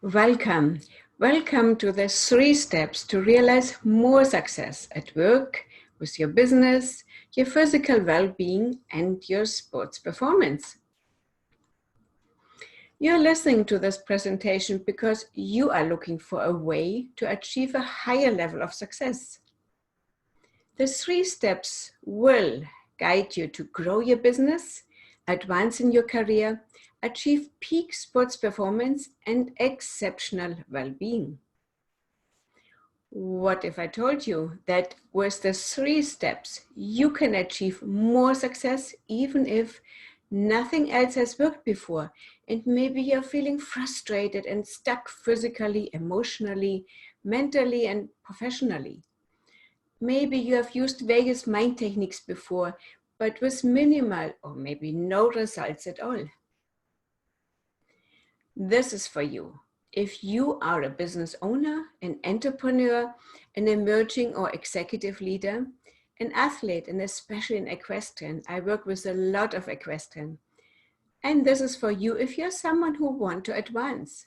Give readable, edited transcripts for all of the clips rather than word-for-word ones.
Welcome. Welcome to the 3 steps to realize more success at work, with your business, your physical well-being, and your sports performance. You're listening to this presentation because you are looking for a way to achieve a higher level of success. The 3 steps will guide you to grow your business, advance in your career, achieve peak sports performance, and exceptional well-being. What if I told you that with the 3 steps, you can achieve more success even if nothing else has worked before, and maybe you're feeling frustrated and stuck physically, emotionally, mentally, and professionally. Maybe you have used various mind techniques before, but with minimal or maybe no results at all. This is for you. If you are a business owner, an entrepreneur, an emerging or executive leader, an athlete, and especially an equestrian, I work with a lot of equestrian. And this is for you if you're someone who wants to advance.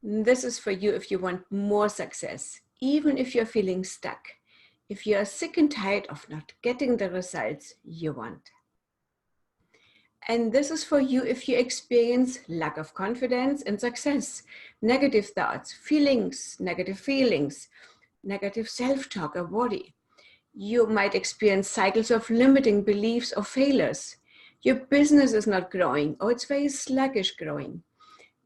This is for you if you want more success, even if you're feeling stuck, if you're sick and tired of not getting the results you want. And this is for you if you experience lack of confidence and success, negative thoughts, negative feelings, negative self-talk or worry. You might experience cycles of limiting beliefs or failures. Your business is not growing or it's very sluggish growing.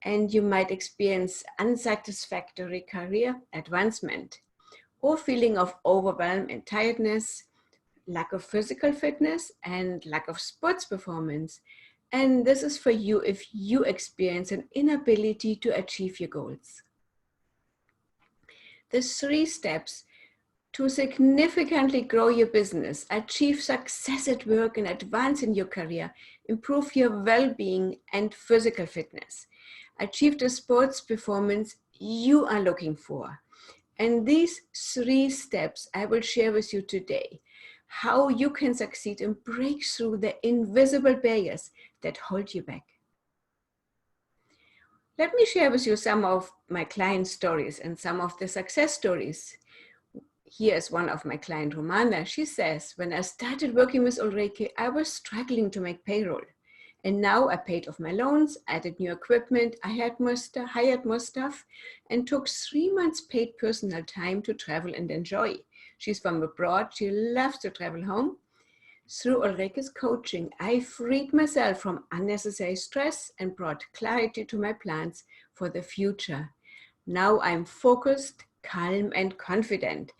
And you might experience unsatisfactory career advancement or feeling of overwhelm and tiredness, lack of physical fitness, and lack of sports performance. And this is for you if you experience an inability to achieve your goals. The 3 steps to significantly grow your business, achieve success at work, and advance in your career, improve your well-being and physical fitness, achieve the sports performance you are looking for. And these 3 steps I will share with you today, how you can succeed and break through the invisible barriers that hold you back. Let me share with you some of my client stories and some of the success stories. Here's one of my client, Romana. She says, when I started working with Ulrike, I was struggling to make payroll. And now I paid off my loans, added new equipment, I hired more staff, and took 3 months paid personal time to travel and enjoy. She's from abroad, she loves to travel home. Through Ulrike's coaching, I freed myself from unnecessary stress and brought clarity to my plans for the future. Now I'm focused, calm, and confident.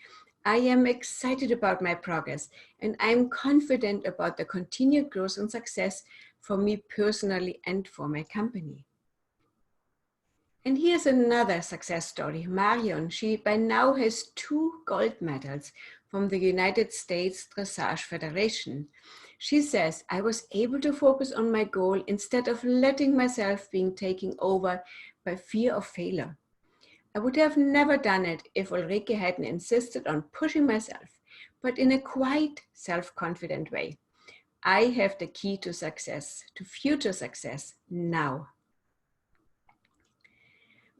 I am excited about my progress, and I'm confident about the continued growth and success for me personally and for my company. And here's another success story. Marion, she by now has 2 gold medals from the United States Dressage Federation. She says, I was able to focus on my goal instead of letting myself being taken over by fear of failure. I would have never done it if Ulrike hadn't insisted on pushing myself, but in a quiet, self-confident way. I have the key to success, to future success now.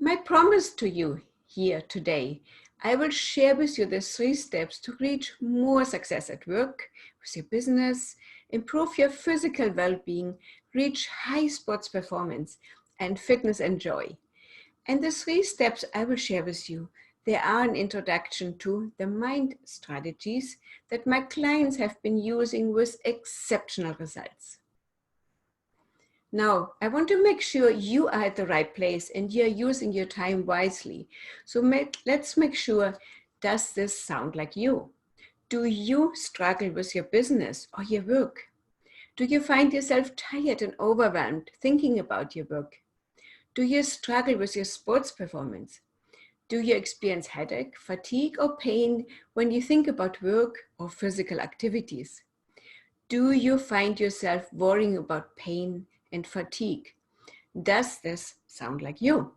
My promise to you here today, I will share with you the 3 steps to reach more success at work, with your business, improve your physical well-being, reach high sports performance and fitness and joy. And the 3 steps I will share with you, they are an introduction to the mind strategies that my clients have been using with exceptional results. Now, I want to make sure you are at the right place and you're using your time wisely. So let's make sure, does this sound like you? Do you struggle with your business or your work? Do you find yourself tired and overwhelmed thinking about your work? Do you struggle with your sports performance? Do you experience headache, fatigue, or pain when you think about work or physical activities? Do you find yourself worrying about pain and fatigue? Does this sound like you?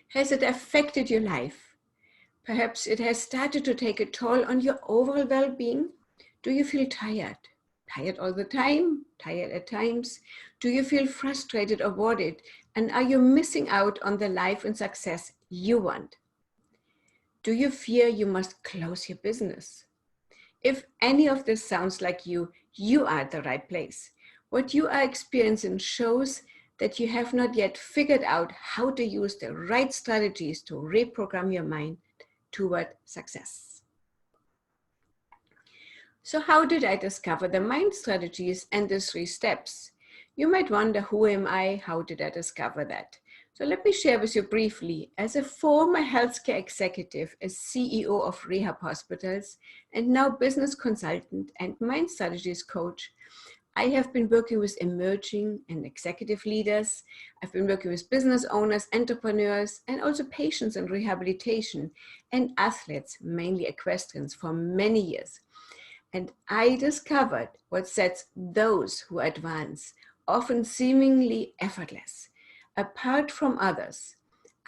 Has it affected your life? Perhaps it has started to take a toll on your overall well-being. Do you feel tired, tired all the time, tired at times? Do you feel frustrated or worried? And are you missing out on the life and success you want? Do you fear you must close your business? If any of this sounds like you are at the right place. What you are experiencing shows that you have not yet figured out how to use the right strategies to reprogram your mind toward success. So how did I discover the mind strategies and the 3 steps? You might wonder, who am I? How did I discover that? So let me share with you briefly. As a former healthcare executive, a CEO of rehab hospitals, and now business consultant and mind strategies coach, I have been working with emerging and executive leaders. I've been working with business owners, entrepreneurs, and also patients in rehabilitation and athletes, mainly equestrians, for many years. And I discovered what sets those who advance, often seemingly effortless, apart from others.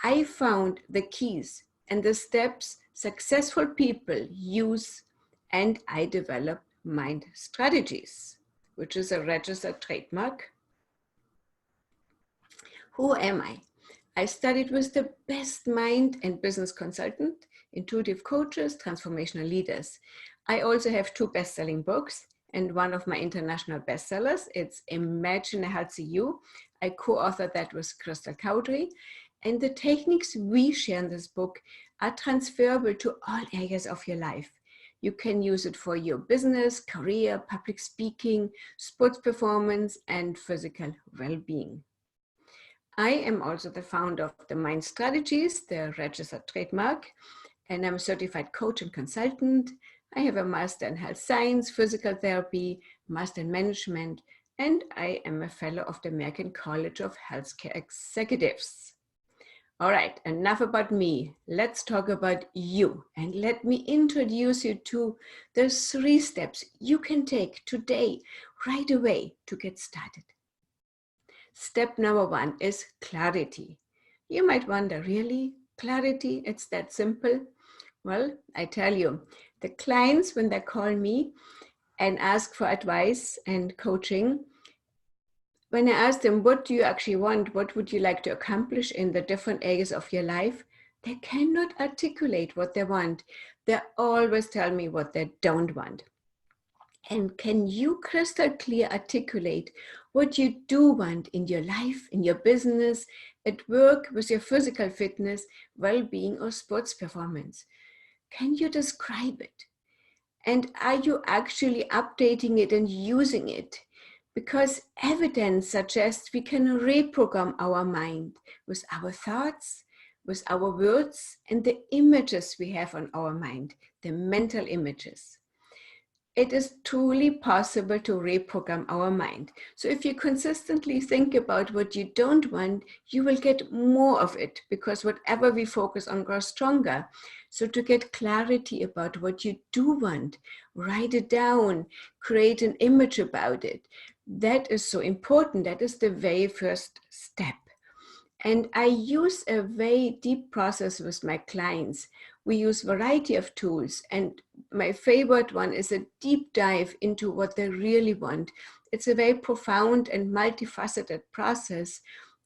I found the keys and the steps successful people use, and I developed mind strategies, which is a registered trademark. Who am I? I studied with the best mind and business consultant, intuitive coaches, transformational leaders. I also have 2 best-selling books, and one of my international bestsellers, it's Imagine a Healthy You. I co-authored that with Crystal Cowdery. And the techniques we share in this book are transferable to all areas of your life. You can use it for your business, career, public speaking, sports performance, and physical well-being. I am also the founder of the Mind Strategies, the registered trademark, and I'm a certified coach and consultant. I have a master in health science, physical therapy, master in management, and I am a fellow of the American College of Healthcare Executives. All right, enough about me. Let's talk about you, and let me introduce you to the 3 steps you can take today, right away, to get started. Step number 1 is clarity. You might wonder, really? Clarity? It's that simple? Well, I tell you, the clients, when they call me and ask for advice and coaching, when I ask them, what do you actually want? What would you like to accomplish in the different areas of your life? They cannot articulate what they want. They always tell me what they don't want. And can you crystal clear articulate what you do want in your life, in your business, at work, with your physical fitness, well-being, or sports performance? Can you describe it? And are you actually updating it and using it? Because evidence suggests we can reprogram our mind with our thoughts, with our words, and the images we have on our mind, the mental images. It is truly possible to reprogram our mind. So if you consistently think about what you don't want, you will get more of it, because whatever we focus on grows stronger. So to get clarity about what you do want, write it down, create an image about it. That is so important. That is the very first step. And I use a very deep process with my clients. We use a variety of tools, and my favorite one is a deep dive into what they really want. It's a very profound and multifaceted process,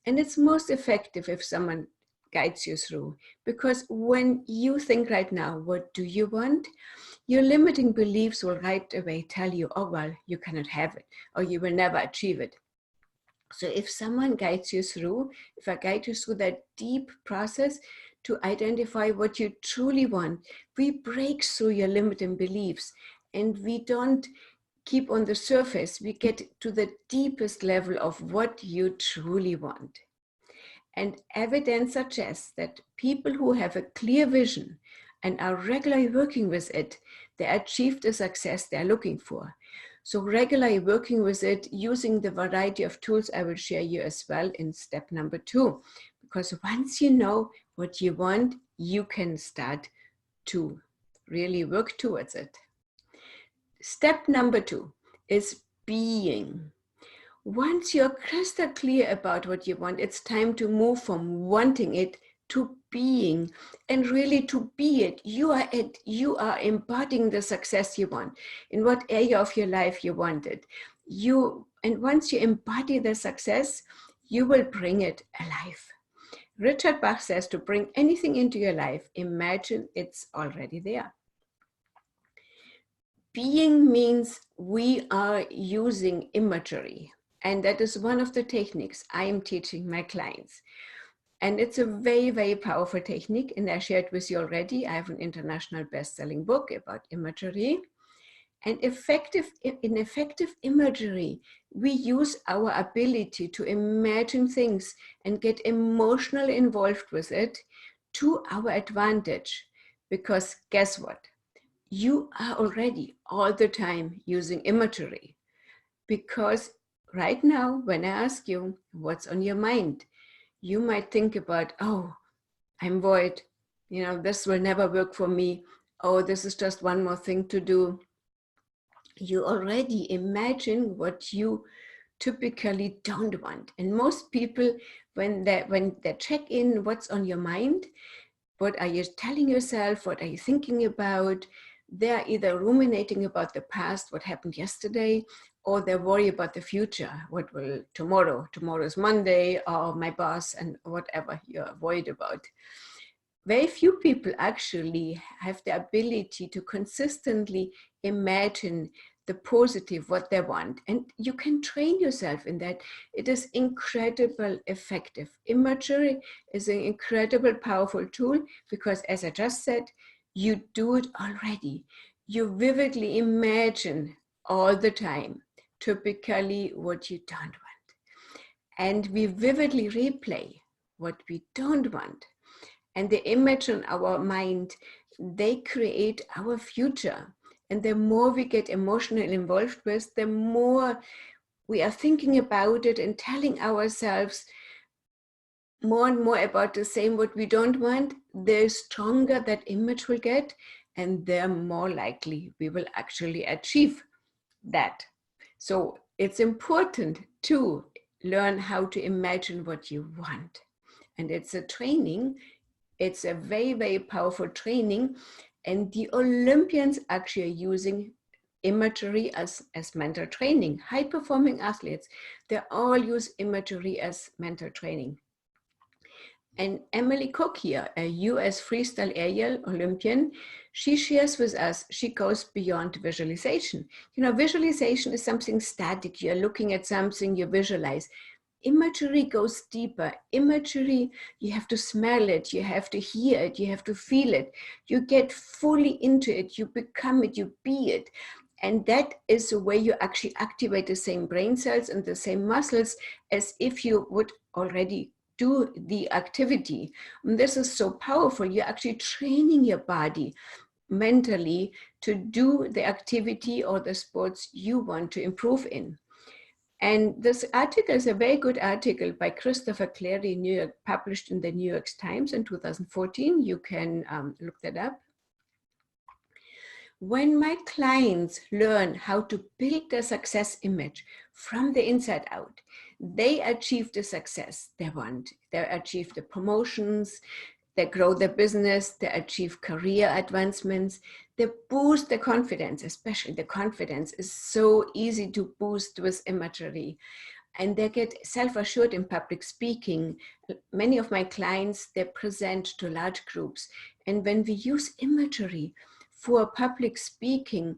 and it's most effective if someone guides you through. Because when you think right now, what do you want? Your limiting beliefs will right away tell you, oh, well, you cannot have it, or you will never achieve it. So if someone guides you through, if I guide you through that deep process to identify what you truly want, we break through your limiting beliefs, and we don't keep on the surface. We get to the deepest level of what you truly want. And evidence suggests that people who have a clear vision and are regularly working with it, they achieve the success they're looking for. So regularly working with it, using the variety of tools I will share you as well in step number 2. Because once you know what you want, you can start to really work towards it. Step number 2 is being. Once you're crystal clear about what you want, it's time to move from wanting it to being, and really to be it. You are it. You are embodying the success you want in what area of your life you want it. And once you embody the success, you will bring it alive. Richard Bach says to bring anything into your life, imagine it's already there. Being means we are using imagery, and that is one of the techniques I am teaching my clients. And it's a very, very powerful technique, and I shared with you already. I have an international best-selling book about imagery. And in effective imagery, we use our ability to imagine things and get emotionally involved with it to our advantage. Because guess what? You are already all the time using imagery. Because right now, when I ask you what's on your mind, you might think about, oh, I'm void. This will never work for me. Oh, this is just one more thing to do. You already imagine what you typically don't want. And most people, when they check in what's on your mind, what are you telling yourself, what are you thinking about, they're either ruminating about the past, what happened yesterday, or they worry about the future, what will tomorrow is Monday, or my boss, and whatever you're worried about. Very few people actually have the ability to consistently imagine the positive, what they want. And you can train yourself in that. It is incredibly effective. Imagery is an incredible powerful tool because, as I just said, you do it already. You vividly imagine all the time, typically what you don't want. And we vividly replay what we don't want. And the image in our mind, they create our future. And the more we get emotionally involved with, the more we are thinking about it and telling ourselves more and more about the same what we don't want, the stronger that image will get, and the more likely we will actually achieve that. So it's important to learn how to imagine what you want. And it's a training. It's a very, very powerful training. And the Olympians actually are using imagery as mental training. High-performing athletes, they all use imagery as mental training. And Emily Cook here, a US freestyle aerial Olympian, she shares with us, she goes beyond visualization. Visualization is something static. You're looking at something, you visualize. Imagery goes deeper. Imagery, you have to smell it, you have to hear it, you have to feel it. You get fully into it, you become it, you be it. And that is the way you actually activate the same brain cells and the same muscles as if you would already do the activity. And this is so powerful. You're actually training your body mentally to do the activity or the sports you want to improve in. And this article is a very good article by Christopher Clary, New York, published in the New York Times in 2014. You can look that up. When my clients learn how to build their success image from the inside out, they achieve the success they want. They achieve the promotions, they grow their business, they achieve career advancements, they boost their confidence. Especially the confidence is so easy to boost with imagery. And they get self-assured in public speaking. Many of my clients, they present to large groups. And when we use imagery for public speaking,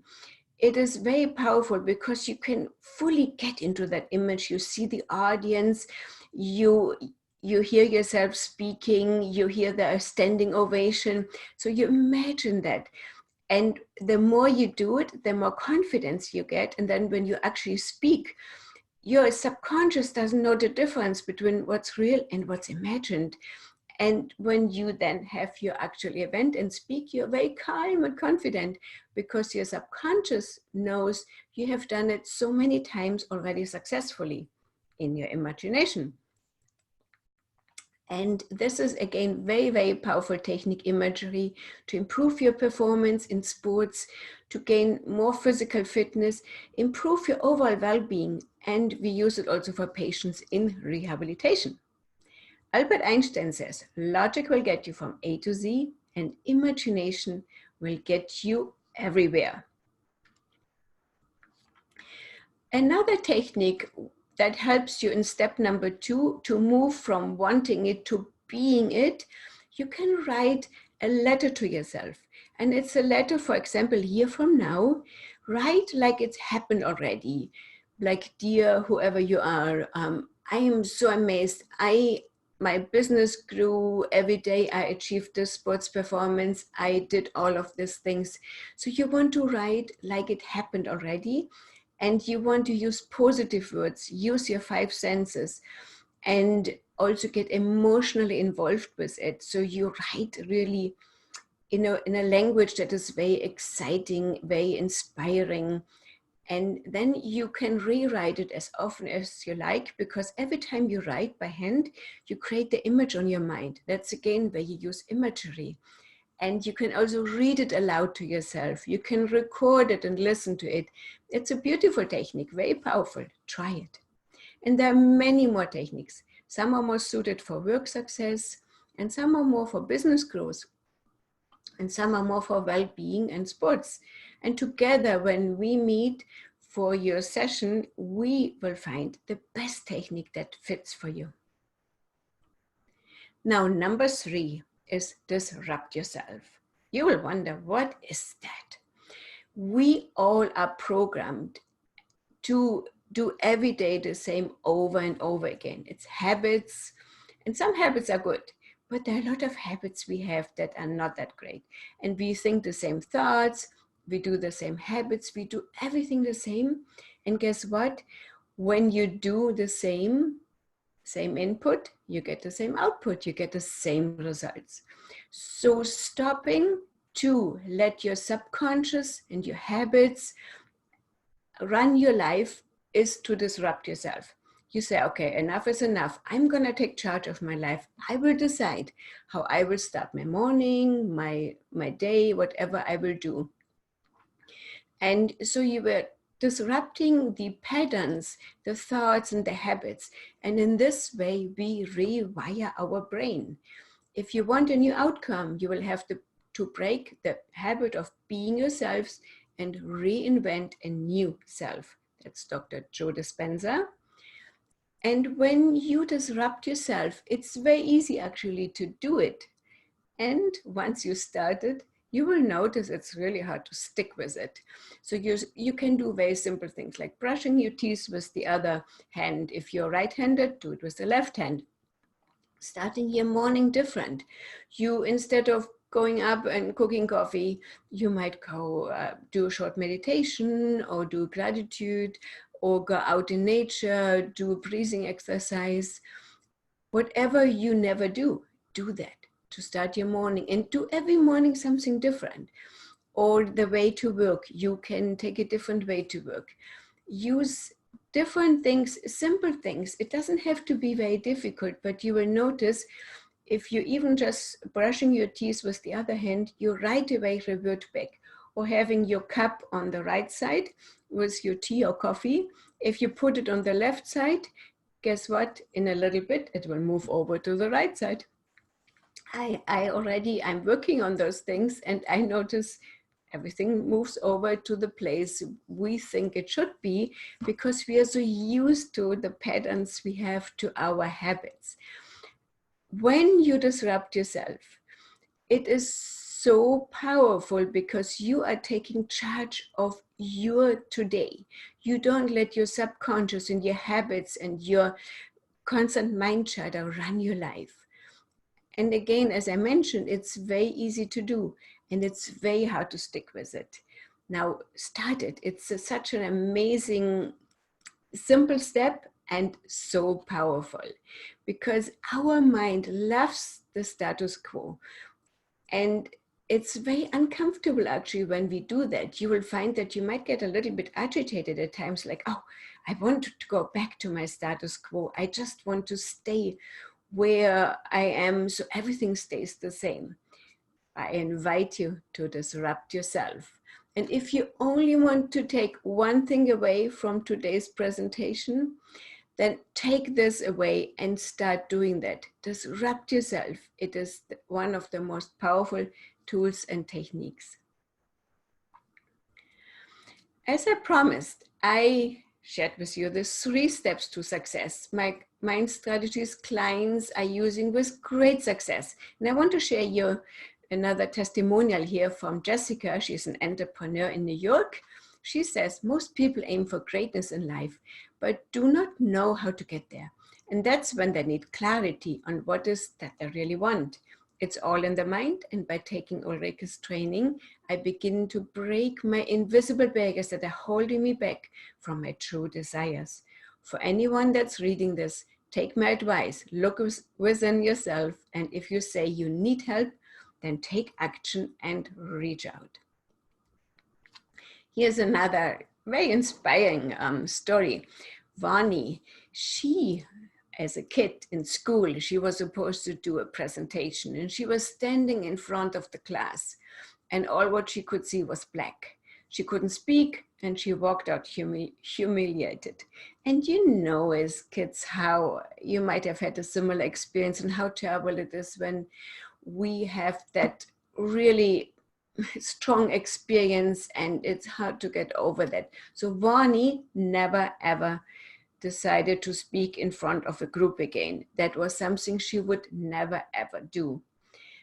it is very powerful because you can fully get into that image. You see the audience, you hear yourself speaking, you hear the standing ovation. So you imagine that. And the more you do it, the more confidence you get. And then when you actually speak, your subconscious doesn't know the difference between what's real and what's imagined. And when you then have your actual event and speak, you're very calm and confident because your subconscious knows you have done it so many times already successfully in your imagination. And this is, again, very, very powerful technique, imagery, to improve your performance in sports, to gain more physical fitness, improve your overall well-being. And we use it also for patients in rehabilitation. Albert Einstein says, logic will get you from A to Z and imagination will get you everywhere. Another technique that helps you in step number 2 to move from wanting it to being it, you can write a letter to yourself. And it's a letter, for example, a year from now, write like it's happened already. Like, dear whoever you are, I am so amazed. My business grew every day. I achieved this sports performance. I did all of these things. So you want to write like it happened already. And you want to use positive words, use your 5 senses, and also get emotionally involved with it. So you write really in a language that is very exciting, very inspiring. And then you can rewrite it as often as you like, because every time you write by hand, you create the image on your mind. That's again where you use imagery. And you can also read it aloud to yourself. You can record it and listen to it. It's a beautiful technique, very powerful. Try it. And there are many more techniques. Some are more suited for work success, and some are more for business growth, and some are more for well-being and sports. And together, when we meet for your session, we will find the best technique that fits for you. Now, number 3 is disrupt yourself. You will wonder, what is that? We all are programmed to do every day the same over and over again. It's habits, and some habits are good, but there are a lot of habits we have that are not that great. And we think the same thoughts, we do the same habits, we do everything the same. And guess what? When you do the same input, you get the same output, you get the same results. So stopping to let your subconscious and your habits run your life is to disrupt yourself. You say, okay, enough is enough. I'm going to take charge of my life. I will decide how I will start my morning, my day, whatever I will do. And so you were disrupting the patterns, the thoughts and the habits. And in this way, we rewire our brain. If you want a new outcome, you will have to break the habit of being yourselves and reinvent a new self. That's Dr. Joe Dispenza. And when you disrupt yourself, it's very easy actually to do it. And once you start it, you will notice it's really hard to stick with it. So you can do very simple things like brushing your teeth with the other hand. If you're right-handed, do it with the left hand. Starting your morning different. You, instead of going up and cooking coffee, you might go do a short meditation or do gratitude or go out in nature, do a breathing exercise. Whatever you never do, do that to start your morning, and do every morning something different. Or the way to work, you can take a different way to work. Use different things, simple things. It doesn't have to be very difficult, but you will notice if you even just brushing your teeth with the other hand, you right away revert back. Or having your cup on the right side with your tea or coffee. If you put it on the left side, guess what? In a little bit, it will move over to the right side. I'm working on those things, and I notice everything moves over to the place we think it should be, because we are so used to the patterns we have to our habits. When you disrupt yourself, it is so powerful because you are taking charge of your today. You don't let your subconscious and your habits and your constant mind chatter run your life. And again, as I mentioned, it's very easy to do, and it's very hard to stick with it. Now, start it. It's such an amazing, simple step and so powerful, because our mind loves the status quo. And it's very uncomfortable actually when we do that. You will find that you might get a little bit agitated at times, like, oh, I want to go back to my status quo. I just want to stay where I am so everything stays the same. I invite you to disrupt yourself. And if you only want to take one thing away from today's presentation, then take this away and start doing that. Disrupt yourself. It is one of the most powerful tools and techniques. As I promised, I shared with you the 3 steps to success. My mind strategies clients are using with great success. And I want to share you another testimonial here from Jessica. She's an entrepreneur in New York. She says most people aim for greatness in life, but do not know how to get there. And that's when they need clarity on what is that they really want. It's all in the mind, and by taking Ulrike's training, I begin to break my invisible barriers that are holding me back from my true desires. For anyone that's reading this, take my advice, look within yourself, and if you say you need help, then take action and reach out. Here's another very inspiring story. Vani, she, as a kid in school, she was supposed to do a presentation, and she was standing in front of the class, and all what she could see was black. She couldn't speak, and she walked out humiliated. And you know, as kids, how you might have had a similar experience and how terrible it is when we have that really strong experience and it's hard to get over that. So Vani never ever decided to speak in front of a group again. That was something she would never ever do.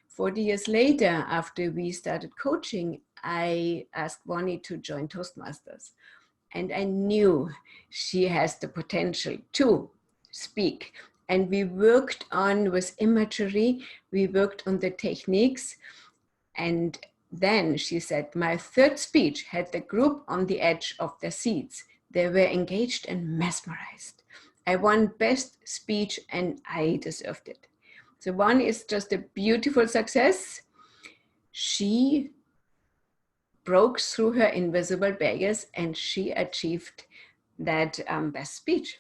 40 years later, after we started coaching, I asked Vani to join Toastmasters. And I knew she has the potential to speak. And we worked on with Imagery, we worked on the techniques. And then she said, my 3rd speech had the group on the edge of their seats. They were engaged and mesmerized. I won best speech and I deserved it. So one is just a beautiful success. She broke through her invisible barriers and she achieved that best speech.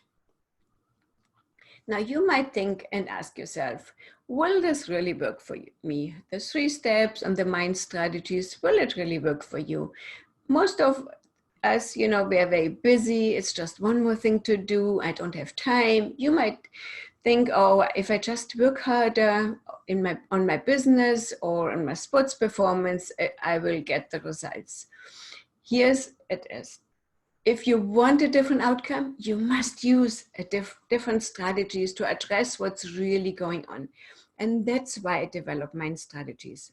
Now you might think and ask yourself, will this really work for me? The 3 steps and the mind strategies, will it really work for you? Most of us, you know, we are very busy. It's just one more thing to do. I don't have time. You might think, oh, if I just work harder on my business or on my sports performance, I will get the results. Here's it is. If you want a different outcome, you must use different strategies to address what's really going on. And that's why I develop mind strategies.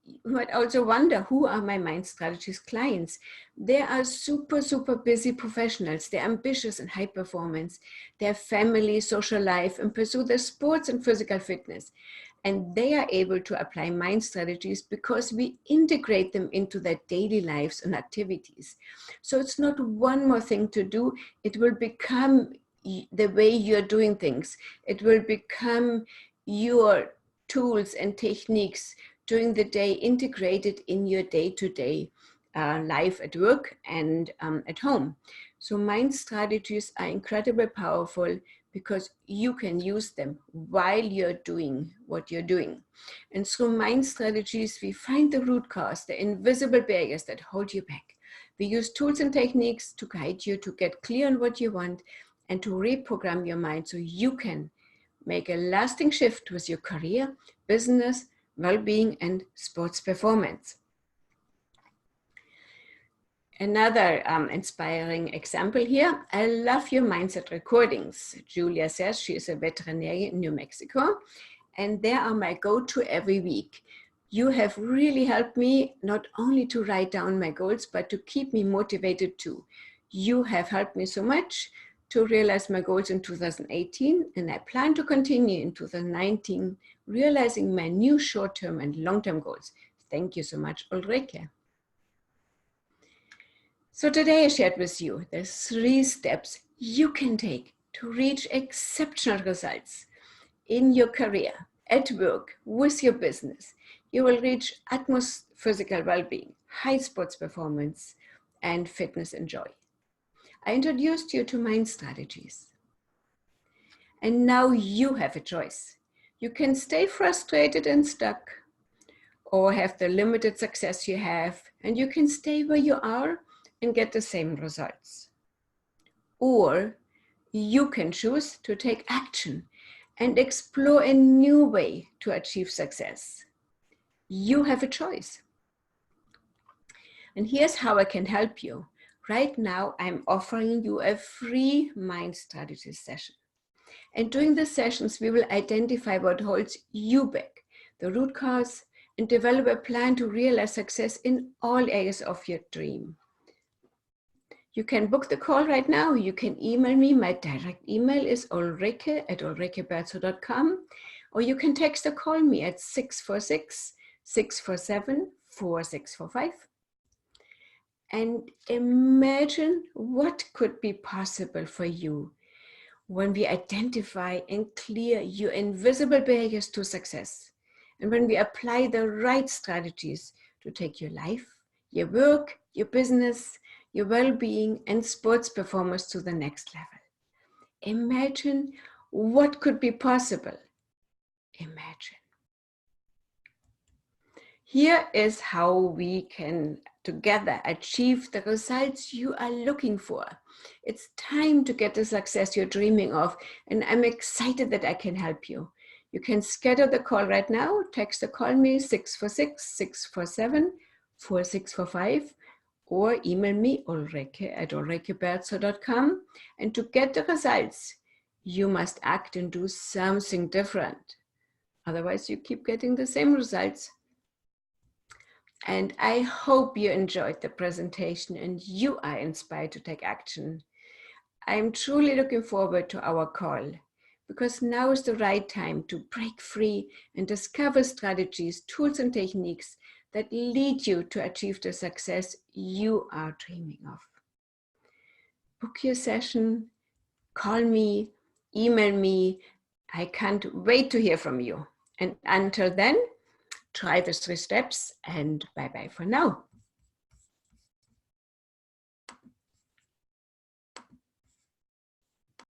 You might also wonder, who are my mind strategies clients? They are super, super busy professionals. They're ambitious and high performance. They have family, social life, and pursue their sports and physical fitness. And they are able to apply mind strategies because we integrate them into their daily lives and activities. So it's not one more thing to do. It will become the way you're doing things. It will become your tools and techniques during the day integrated in your day-to-day life at work and at home. So mind strategies are incredibly powerful because you can use them while you're doing what you're doing. And through mind strategies, we find the root cause, the invisible barriers that hold you back. We use tools and techniques to guide you to get clear on what you want and to reprogram your mind so you can make a lasting shift with your career, business, well-being, and sports performance. Another inspiring example here. I love your mindset recordings. Julia says she is a veterinarian in New Mexico, and they are my go-to every week. You have really helped me not only to write down my goals, but to keep me motivated too. You have helped me so much to realize my goals in 2018, and I plan to continue in 2019, realizing my new short-term and long-term goals. Thank you so much, Ulrike. So today I shared with you the 3 steps you can take to reach exceptional results in your career, at work, with your business. You will reach utmost physical well-being, high sports performance, and fitness and joy. I introduced you to mind strategies. And now you have a choice. You can stay frustrated and stuck, or have the limited success you have, and you can stay where you are and get the same results. Or you can choose to take action and explore a new way to achieve success. You have a choice. And here's how I can help you. Right now, I'm offering you a free mind strategy session. And during the sessions, we will identify what holds you back, the root cause, and develop a plan to realize success in all areas of your dream. You can book the call right now. You can email me. My direct email is ulrike@ulrikeberzo.com, or you can text or call me at 646-647-4645. And imagine what could be possible for you when we identify and clear your invisible barriers to success, and when we apply the right strategies to take your life, your work, your business, your well-being, and sports performance to the next level. Imagine what could be possible. Imagine. Here is how we can together achieve the results you are looking for. It's time to get the success you're dreaming of, and I'm excited that I can help you. You can schedule the call right now. Text or call me 646-647-4645, or email me ulrike@ulrikeberzo.com. And to get the results, you must act and do something different. Otherwise, you keep getting the same results. And I hope you enjoyed the presentation and you are inspired to take action. I'm truly looking forward to our call, because now is the right time to break free and discover strategies, tools, and techniques that lead you to achieve the success you are dreaming of. Book your session, call me, email me. I can't wait to hear from you. And until then, try the 3 steps, and bye-bye for now.